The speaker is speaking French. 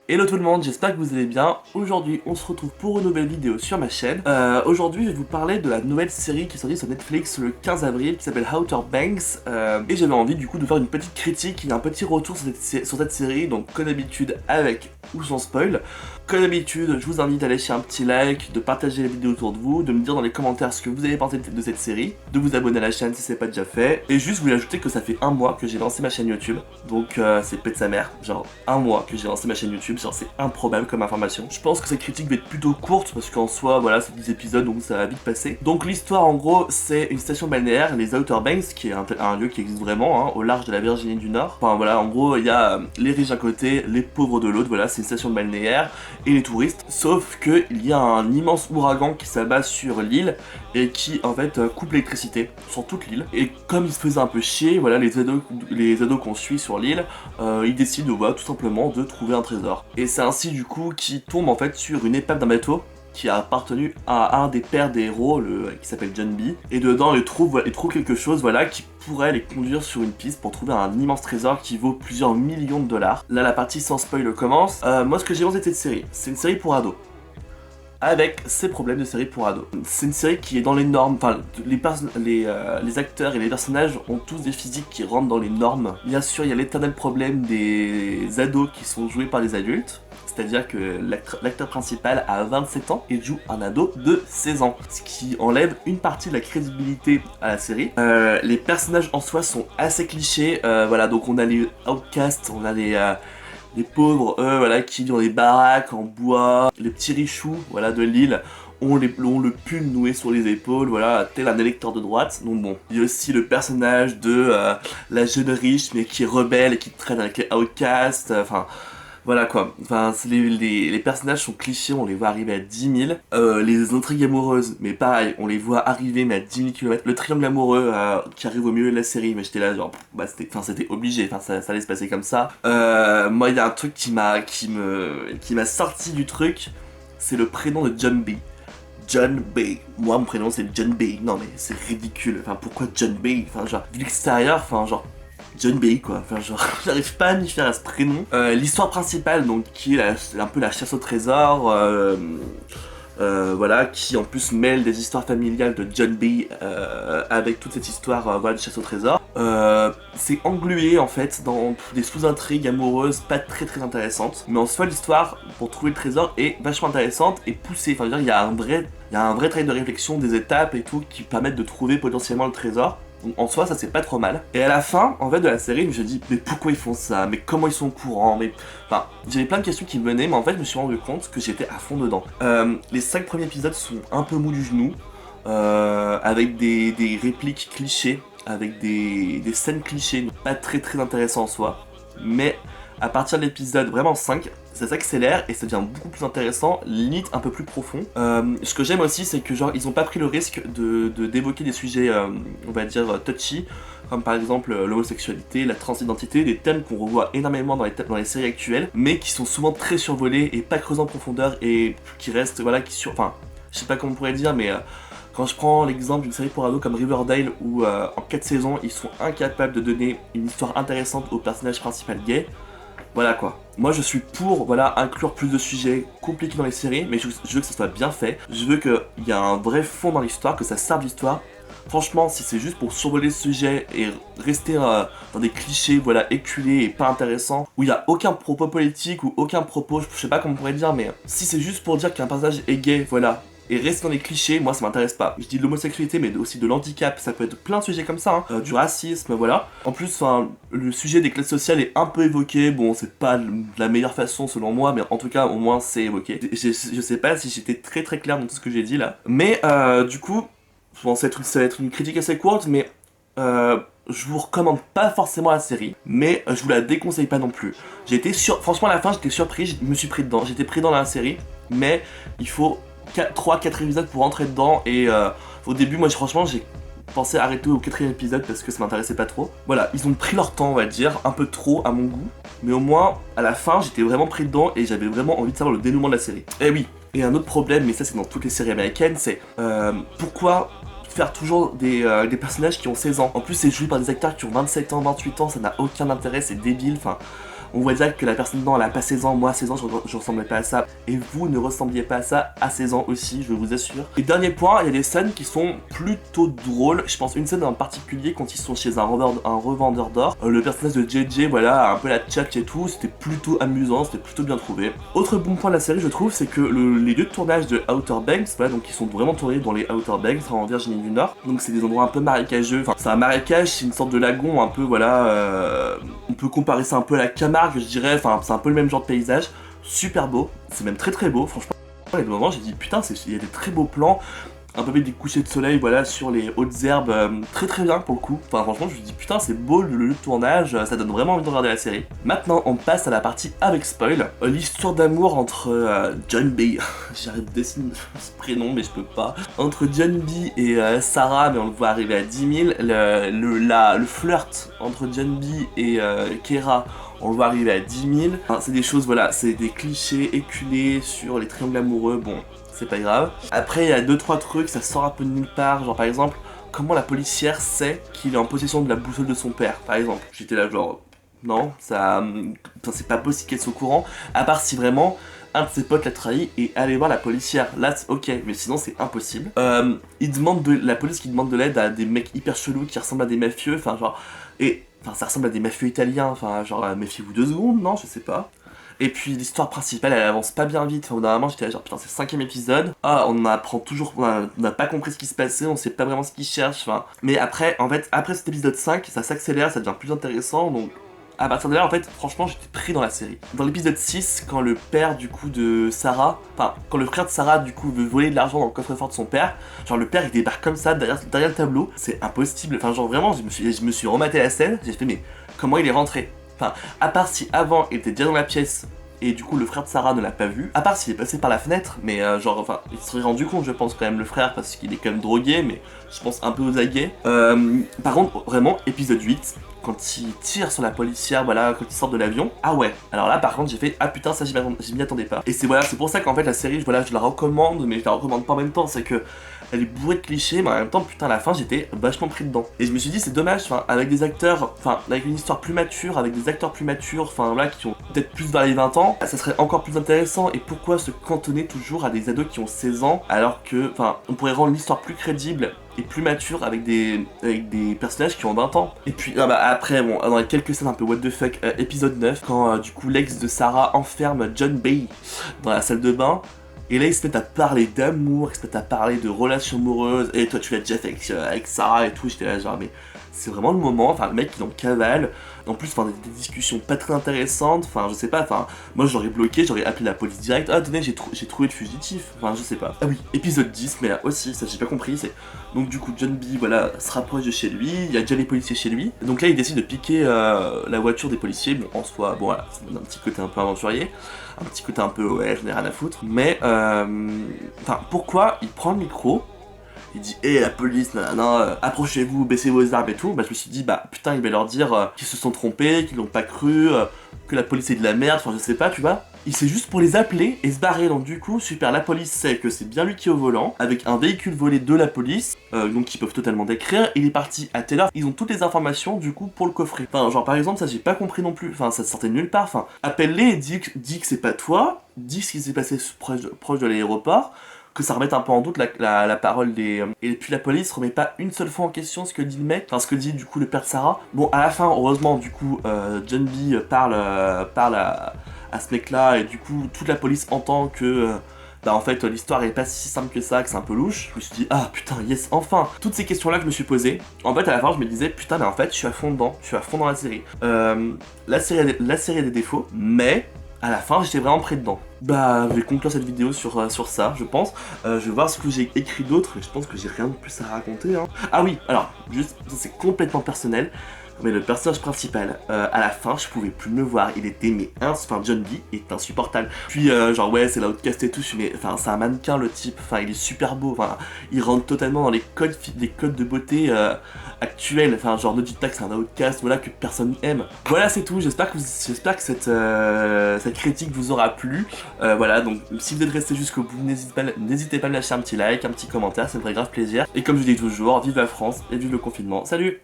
Hello tout le monde, j'espère que vous allez bien. Aujourd'hui, on se retrouve pour une nouvelle vidéo sur ma chaîne. Aujourd'hui, je vais vous parler de la nouvelle série qui est sortie sur Netflix le 15 avril, qui s'appelle Outer Banks. Et j'avais envie du coup de faire une petite critique et un petit retour sur cette série, donc comme d'habitude avec ou sans spoil. Comme d'habitude, je vous invite à lâcher un petit like, de partager la vidéo autour de vous, de me dire dans les commentaires ce que vous avez pensé de cette série, de vous abonner à la chaîne si c'est pas déjà fait. Et juste vous ajouter que ça fait un mois que j'ai lancé ma chaîne YouTube, donc c'est pète sa mère, genre un mois que j'ai lancé ma chaîne YouTube. C'est improbable comme information. Je pense que cette critique va être plutôt courte parce qu'en soi, voilà, c'est 10 épisodes donc ça va vite passer. Donc l'histoire en gros, c'est une station balnéaire, les Outer Banks, qui est un lieu qui existe vraiment, hein, au large de la Virginie du Nord. Enfin voilà, en gros, il y a les riches d'un côté, les pauvres de l'autre, voilà, c'est une station balnéaire et les touristes. Sauf que il y a un immense ouragan qui s'abat sur l'île et qui en fait coupe l'électricité sur toute l'île. Et comme il se faisait un peu chier, voilà, les ados qu'on suit sur l'île, ils décident voilà, tout simplement de trouver un trésor. Et c'est ainsi du coup qu'ils tombent en fait sur une épave d'un bateau qui a appartenu à un des pères des héros, qui s'appelle John B. Et dedans ils trouvent quelque chose voilà, qui pourrait les conduire sur une piste pour trouver un immense trésor qui vaut plusieurs millions de dollars. Là la partie sans spoil commence. Moi ce que j'ai pensé de cette série, c'est une série pour ados. Avec ses problèmes de série pour ados. C'est une série qui est dans les normes, enfin les acteurs et les personnages ont tous des physiques qui rentrent dans les normes. Bien sûr, il y a l'éternel problème des ados qui sont joués par des adultes. C'est-à-dire que l'acteur principal a 27 ans et joue un ado de 16 ans. Ce qui enlève une partie de la crédibilité à la série. Les personnages en soi sont assez clichés. Voilà, donc on a les outcasts, on a les pauvres, eux, voilà, qui vivent dans des baraques en bois. Les petits richoux, voilà, de l'île ont le pull noué sur les épaules, voilà, tel un électeur de droite. Donc bon, il y a aussi le personnage de la jeune riche, mais qui est rebelle et qui traîne avec les outcasts, enfin... Voilà quoi, enfin les personnages sont clichés, on les voit arriver à 10 000. Les intrigues amoureuses, mais pareil, on les voit arriver mais à 10 000 km. Le triangle amoureux qui arrive au milieu de la série, mais j'étais là genre, bah c'était obligé, enfin ça allait se passer comme ça. Moi il y a un truc qui m'a sorti du truc, c'est le prénom de John B. John B. Moi mon prénom c'est John B. Non mais c'est ridicule, enfin pourquoi John B? Enfin genre, de l'extérieur, enfin genre... John B quoi, enfin genre, j'arrive pas à m'y faire à ce prénom. L'histoire principale, donc qui est un peu la chasse au trésor, voilà, qui en plus mêle des histoires familiales de John B avec toute cette histoire voilà, de chasse au trésor. C'est englué en fait dans des sous-intrigues amoureuses pas très intéressantes, mais en soi l'histoire pour trouver le trésor est vachement intéressante et poussée. Enfin, je veux dire, il y a un vrai travail de réflexion, des étapes et tout qui permettent de trouver potentiellement le trésor. Donc en soi ça c'est pas trop mal. Et à la fin en fait de la série je me suis dit mais pourquoi ils font ça, mais comment ils sont au courant, mais enfin j'avais plein de questions qui me venaient, mais en fait je me suis rendu compte que j'étais à fond dedans. Les 5 premiers épisodes sont un peu mous du genou, avec des répliques clichés, avec des scènes clichés, pas très intéressant en soi, mais à partir de l'épisode vraiment 5, ça s'accélère et ça devient beaucoup plus intéressant, limite un peu plus profond. Ce que j'aime aussi, c'est que genre ils ont pas pris le risque d'évoquer des sujets, on va dire touchy, comme par exemple l'homosexualité, la transidentité, des thèmes qu'on revoit énormément dans les séries actuelles, mais qui sont souvent très survolés et pas creusés en profondeur et qui restent, voilà, enfin, je sais pas comment on pourrait dire, mais quand je prends l'exemple d'une série pour ados comme Riverdale où en 4 saisons ils sont incapables de donner une histoire intéressante au personnage principal gay. Voilà quoi. Moi je suis pour voilà, inclure plus de sujets compliqués dans les séries, mais je veux que ça soit bien fait. Je veux qu'il y ait un vrai fond dans l'histoire, que ça serve l'histoire. Franchement, si c'est juste pour survoler le sujet et rester dans des clichés voilà, éculés et pas intéressants, où il n'y a aucun propos politique ou aucun propos, je sais pas comment on pourrait dire, mais si c'est juste pour dire qu'un personnage est gay, voilà, et rester dans les clichés, moi ça m'intéresse pas. Je dis de l'homosexualité mais aussi de l'handicap, ça peut être plein de sujets comme ça, hein. Du racisme, voilà. En plus, le sujet des classes sociales est un peu évoqué, bon c'est pas de la meilleure façon selon moi, mais en tout cas au moins c'est évoqué. Je sais pas si j'étais très clair dans tout ce que j'ai dit là. Mais du coup, bon, ça va être une critique assez courte, mais je vous recommande pas forcément la série, mais je vous la déconseille pas non plus. Franchement à la fin j'étais surpris, je me suis pris dedans, j'étais pris dans la série, mais il faut 3-4 épisodes pour rentrer dedans et au début moi franchement j'ai pensé arrêter au 4ème épisode parce que ça m'intéressait pas trop. Voilà, ils ont pris leur temps on va dire, un peu trop à mon goût, mais au moins à la fin j'étais vraiment pris dedans et j'avais vraiment envie de savoir le dénouement de la série. Et oui, et un autre problème, mais ça c'est dans toutes les séries américaines, c'est pourquoi faire toujours des personnages qui ont 16 ans. En plus c'est joué par des acteurs qui ont 27 ans, 28 ans, ça n'a aucun intérêt, c'est débile, enfin... On voit direct que la personne dedans elle a pas 16 ans, moi à 16 ans je ressemblais pas à ça, et vous ne ressembliez pas à ça à 16 ans aussi, je vous assure. Et dernier point, il y a des scènes qui sont plutôt drôles, je pense une scène en particulier quand ils sont chez un revendeur d'or, le personnage de JJ, voilà, un peu la tchatch et tout, c'était plutôt amusant, c'était plutôt bien trouvé. Autre bon point de la série je trouve, c'est que les lieux de tournage de Outer Banks, voilà, donc ils sont vraiment tournés dans les Outer Banks, en Virginie du Nord, donc c'est des endroits un peu marécageux, enfin c'est un marécage, c'est une sorte de lagon un peu, voilà, on peut comparer ça un peu à la Camargue je dirais, enfin c'est un peu le même genre de paysage, super beau, c'est même très beau, franchement, il y a des moments j'ai dit putain, il y a des très beaux plans, un peu avec des couchers de soleil, voilà, sur les hautes herbes, très bien pour le coup. Enfin franchement je me dis putain c'est beau le lieu de tournage, ça donne vraiment envie de regarder la série. Maintenant on passe à la partie avec spoil, l'histoire d'amour entre John B, j'arrête de dessiner ce prénom mais je peux pas, entre John B et Sarah, mais on le voit arriver à 10 000, le flirt entre John B et Kera, on le voit arriver à 10 000, enfin, c'est des choses, voilà, c'est des clichés éculés sur les triangles amoureux, bon, c'est pas grave. Après, il y a 2-3 trucs, ça sort un peu de nulle part, genre par exemple, comment la policière sait qu'il est en possession de la boussole de son père, par exemple. J'étais là genre, non, ça, c'est pas possible qu'elle soit au courant, à part si vraiment un de ses potes l'a trahi et aller voir la policière. Là, ok, mais sinon c'est impossible. La police qui demande de l'aide à des mecs hyper chelous qui ressemblent à des mafieux, enfin genre, et enfin ça ressemble à des mafieux italiens, enfin genre méfiez-vous 2 secondes, non, je sais pas. Et puis l'histoire principale elle avance pas bien vite, enfin, au bout d'un moment j'étais là genre putain c'est le 5ème épisode, on apprend toujours, on n'a pas compris ce qui se passait, on sait pas vraiment ce qu'ils cherchent, enfin. Mais après, en fait, après cet épisode 5, ça s'accélère, ça devient plus intéressant, donc à partir de là, en fait, franchement, j'étais pris dans la série. Dans l'épisode 6, quand le père, du coup, de Sarah, enfin, quand le frère de Sarah, du coup, veut voler de l'argent dans le coffre-fort de son père, genre, le père, il débarque comme ça, derrière le tableau, c'est impossible. Enfin, genre, vraiment, je me suis rematé la scène, j'ai fait, mais comment il est rentré? Enfin, à part si avant, il était déjà dans la pièce, et du coup le frère de Sarah ne l'a pas vu, à part s'il est passé par la fenêtre, mais genre, enfin, il se serait rendu compte je pense quand même le frère, parce qu'il est quand même drogué, mais je pense un peu aux aguets. Par contre, vraiment, épisode 8, quand il tire sur la policière, voilà, quand il sort de l'avion, ah ouais, alors là par contre j'ai fait, ah putain ça j'y m'y attendais pas. Et c'est voilà, c'est pour ça qu'en fait la série, voilà, je la recommande, mais je la recommande pas en même temps, c'est que elle est bourrée de clichés, mais en même temps, putain, à la fin, j'étais vachement pris dedans. Et je me suis dit, c'est dommage, enfin, avec des acteurs, enfin, avec une histoire plus mature, avec des acteurs plus matures, enfin, voilà, qui ont peut-être plus vers les 20 ans, ça serait encore plus intéressant. Et pourquoi se cantonner toujours à des ados qui ont 16 ans, alors que, enfin, on pourrait rendre l'histoire plus crédible et plus mature avec des personnages qui ont 20 ans. Et puis après, bon, dans les quelques scènes un peu what the fuck, épisode 9, quand du coup l'ex de Sarah enferme John Bay dans la salle de bain, et là ils se mettent à parler d'amour, ils se mettent à parler de relations amoureuses, et toi tu l'as déjà fait avec Sarah et tout, j'étais là genre mais c'est vraiment le moment, enfin le mec il en cavale, en plus enfin des discussions pas très intéressantes, enfin je sais pas, enfin moi j'aurais bloqué, j'aurais appelé la police direct, ah tenez j'ai trouvé le fugitif, enfin je sais pas. Ah oui, épisode 10, mais là aussi ça j'ai pas compris, c'est donc du coup John B voilà se rapproche de chez lui, il y a déjà les policiers chez lui, donc là il décide de piquer la voiture des policiers, bon en soi, bon voilà, ça donne un petit côté un peu aventurier, un petit côté un peu ouais je n'ai rien à foutre, mais enfin pourquoi il prend le micro, il dit hé la police, nanana, approchez-vous, baissez vos armes et tout, bah je me suis dit bah putain il va leur dire qu'ils se sont trompés, qu'ils l'ont pas cru, que la police est de la merde, enfin je sais pas tu vois. Il sait juste pour les appeler et se barrer, donc du coup super, la police sait que c'est bien lui qui est au volant, avec un véhicule volé de la police, donc ils peuvent totalement décrire, il est parti à telle heure, ils ont toutes les informations du coup pour le coffrer. Enfin genre par exemple ça j'ai pas compris non plus, enfin ça sortait de nulle part, enfin appelle-les et dis que c'est pas toi, dis ce qui s'est passé proche de l'aéroport, que ça remette un peu en doute la parole des... Et puis la police remet pas une seule fois en question ce que dit le mec, enfin ce que dit du coup le père de Sarah. Bon à la fin heureusement du coup John B parle à ce mec là et du coup toute la police entend que bah en fait l'histoire est pas si simple que ça, que c'est un peu louche. Je me suis dit ah putain yes enfin. Toutes ces questions là que je me suis posées, en fait à la fin je me disais putain mais en fait je suis à fond dedans, je suis à fond dans la série. La série a des défauts, mais à la fin j'étais vraiment pris dedans. Bah je vais conclure cette vidéo sur ça je pense. Je vais voir ce que j'ai écrit d'autre, mais je pense que j'ai rien de plus à raconter hein. Ah oui alors juste ça c'est complètement personnel, mais le personnage principal, à la fin, je pouvais plus me le voir, il était enfin John B est insupportable. Puis genre ouais c'est l'outcast et tout, je suis mais enfin c'est un mannequin le type, enfin il est super beau, enfin il rentre totalement dans les codes de beauté actuels, enfin genre ne dites pas que c'est un outcast, voilà que personne aime. Voilà c'est tout, j'espère que cette critique vous aura plu. Voilà donc si vous êtes resté jusqu'au bout, n'hésitez pas à me lâcher un petit like, un petit commentaire, ça me ferait grave plaisir. Et comme je dis toujours, vive la France et vive le confinement, salut!